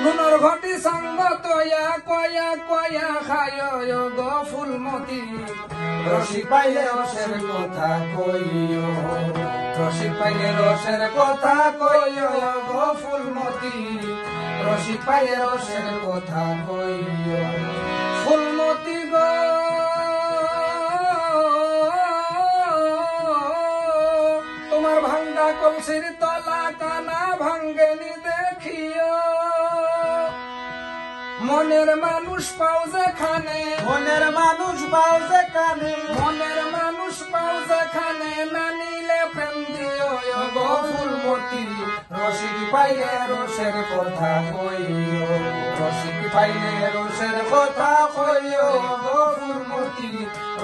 নুনর ঘটি সঙ্গ তয়া কয়া কয়া খায় গো ফুলমতি রসি পাইলে রসের কথা কইও রসি পাইলে রসের কথা কইও গো ফুলমতি রসি পাইলে রসের কথা কইও ফুলমতি গো তোমার ভাঙ্গা কলসির তলা কানা ভাঙ্গেনি দেখিও মনের মানুষ পাও যেখানে মনের মানুষ পাও যেখানে মনের মানুষ পাও যেখানে না নিলে প্রেম দিও গো ফুলমতি রসিক পাইলে রসের কথা কইও রসিক পাইলে রসের কথা কইও গো ফুলমতি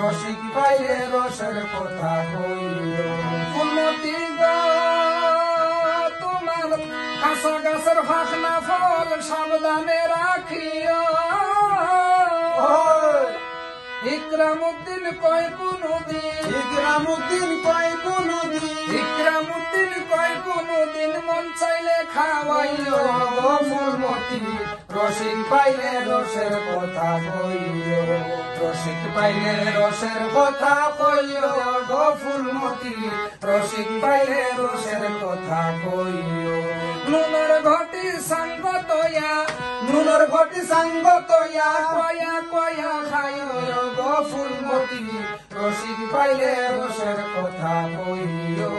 রসিক পাইলে রসের কথা কইও ফুলমতি গো তোমার কাঁচা গাছের ফাঁকনা ফল সাবধানে রাখিও ইকরামুদ্দিন কয় কোনদিন ইকরামুদ্দিন কয় কোনদিন ইকরামুদ্দিন কয় কোনদিন মন চাইলে খাওয়াইও গো ফুলমতি রসিক পাইলে রসের কথা কইও রসিক পাইলে রসের কথা কইও গো ফুলমতি রসিক পাইলে রসের কথা কইও নুনর ঘটি সঙ্গ তয়া নুনর ঘটি সঙ্গ তয়া কয়া কয়া খায় গো ফুলমতি রসিক পাইলে রসের কথা কইও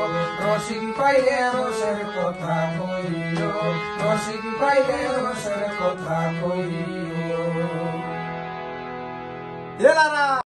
রসিক পাইলে রসের কথা কইও রসিক পাইলে রসের কথা কইও এলারা।